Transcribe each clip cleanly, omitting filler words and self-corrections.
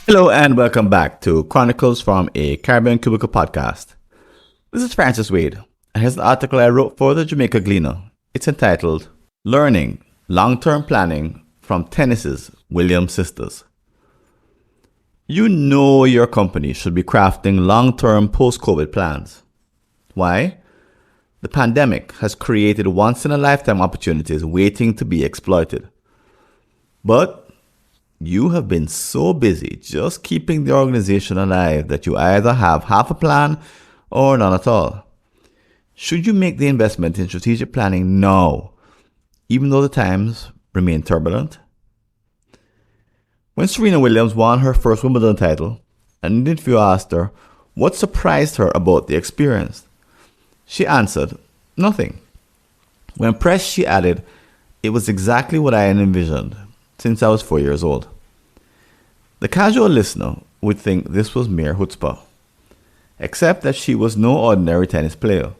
Hello and welcome back to Chronicles from a Caribbean Cubicle podcast. This is Francis Wade, and here's an article I wrote for the Jamaica Gleaner. It's entitled Learning Long-Term Planning from Tennis's Williams Sisters. You know your company should be crafting long-term post-COVID plans. Why? The pandemic has created once-in-a-lifetime opportunities waiting to be exploited. But you have been so busy just keeping the organization alive that you either have half a plan or none at all. Should you make the investment in strategic planning now, even though the times remain turbulent? When Serena Williams won her first Wimbledon title, an interviewer asked her what surprised her about the experience. She answered, nothing. When pressed, she added, it was exactly what I had envisioned since I was 4 years old. The casual listener would think this was mere chutzpah, except that she was no ordinary tennis player.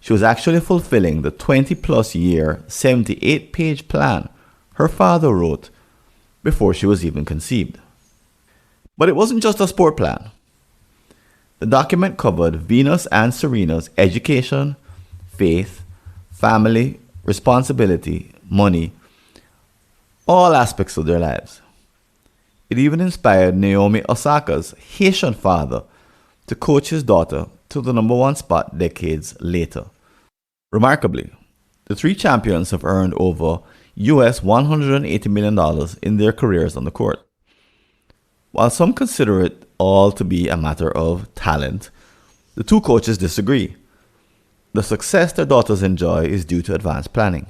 She was actually fulfilling the 20-plus year, 78-page plan her father wrote before she was even conceived. But it wasn't just a sport plan. The document covered Venus and Serena's education, faith, family, responsibility, money, all aspects of their lives. It even inspired Naomi Osaka's Haitian father to coach his daughter to the #1 spot decades later. Remarkably, the three champions have earned over US $180 million in their careers on the court. While some consider it all to be a matter of talent, the two coaches disagree. The success their daughters enjoy is due to advanced planning.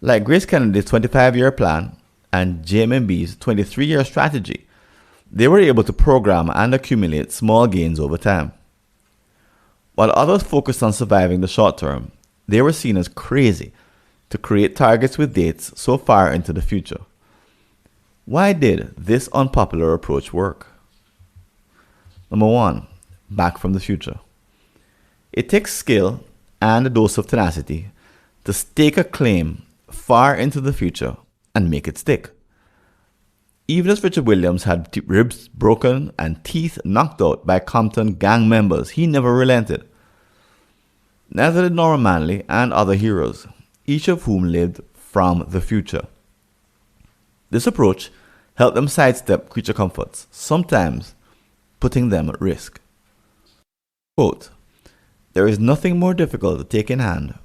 Like Grace Kennedy's 25-year plan and JMB's 23-year strategy, they were able to program and accumulate small gains over time. While others focused on surviving the short term, they were seen as crazy to create targets with dates so far into the future. Why did this unpopular approach work? Number 1, back from the future. It takes skill and a dose of tenacity to stake a claim far into the future and make it stick. Even as Richard Williams had ribs broken and teeth knocked out by Compton gang members, he never relented. Neither did Norman Manley and other heroes, each of whom lived from the future. This approach helped them sidestep creature comforts, sometimes putting them at risk. Quote, there is nothing more difficult to take in hand,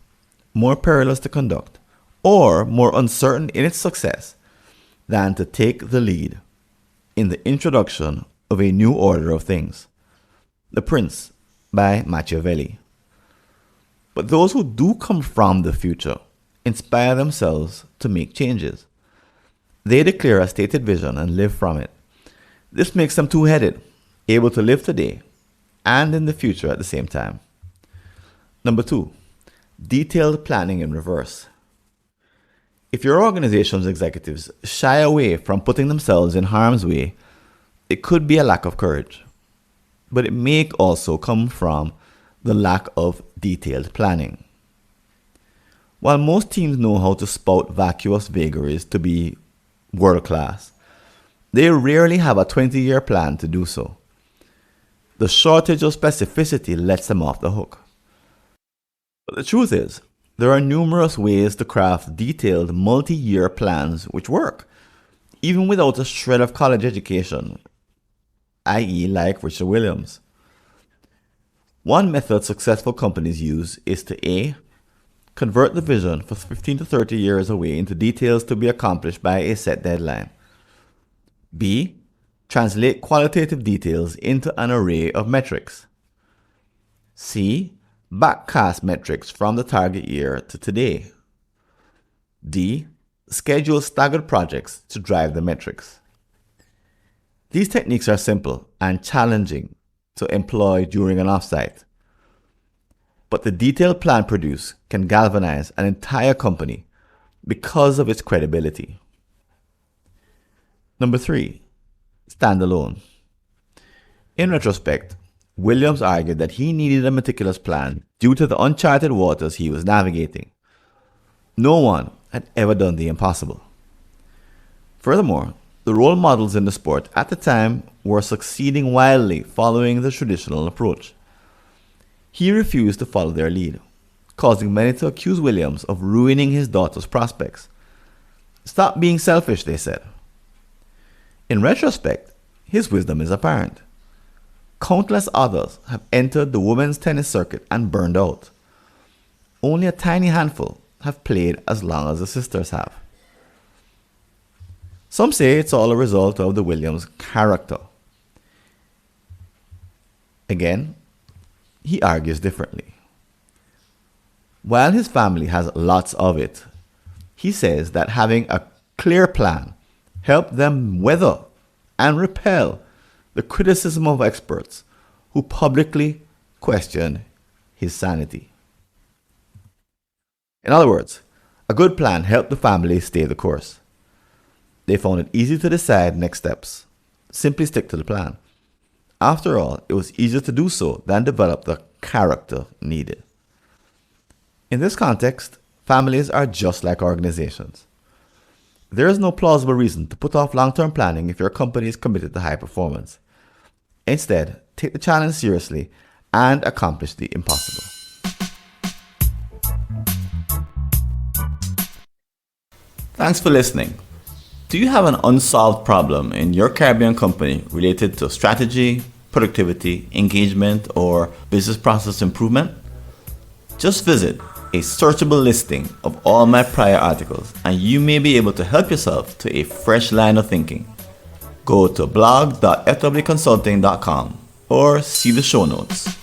more perilous to conduct, or more uncertain in its success than to take the lead in the introduction of a new order of things. The Prince by Machiavelli. But those who do come from the future inspire themselves to make changes. They declare a stated vision and live from it. This makes them two-headed, able to live today and in the future at the same time. Number 2, detailed planning in reverse. If your organization's executives shy away from putting themselves in harm's way, it could be a lack of courage. But it may also come from the lack of detailed planning. While most teams know how to spout vacuous vagaries to be world-class, they rarely have a 20-year plan to do so. The shortage of specificity lets them off the hook. But the truth is, there are numerous ways to craft detailed multi-year plans which work, even without a shred of college education, i.e. like Richard Williams. One method successful companies use is to A. Convert the vision for 15 to 30 years away into details to be accomplished by a set deadline. B. Translate qualitative details into an array of metrics. C. Backcast metrics from the target year to today. D. Schedule staggered projects to drive the metrics. These techniques are simple and challenging to employ during an offsite, but the detailed plan produced can galvanize an entire company because of its credibility. Number 3, standalone. In retrospect, Williams argued that he needed a meticulous plan due to the uncharted waters he was navigating. No one had ever done the impossible. Furthermore, the The role models in the sport at the time were succeeding wildly following the traditional approach. He refused to follow their lead, causing many to accuse Williams of ruining his daughter's prospects. Stop being selfish, they said. In retrospect, his wisdom is apparent. Countless others have entered the women's tennis circuit and burned out. Only a tiny handful have played as long as the sisters have. Some say it's all a result of the Williams character. Again, he argues differently. While his family has lots of it, he says that having a clear plan helped them weather and repel the criticism of experts who publicly questioned his sanity. In other words, a good plan helped the family stay the course. They found it easy to decide next steps. Simply stick to the plan. After all, it was easier to do so than develop the character needed. In this context, families are just like organizations. There is no plausible reason to put off long-term planning if your company is committed to high performance. Instead, take the challenge seriously and accomplish the impossible. Thanks for listening. Do you have an unsolved problem in your Caribbean company related to strategy, productivity, engagement, or business process improvement? Just visit a searchable listing of all my prior articles and you may be able to help yourself to a fresh line of thinking. Go to blog.fwconsulting.com or see the show notes.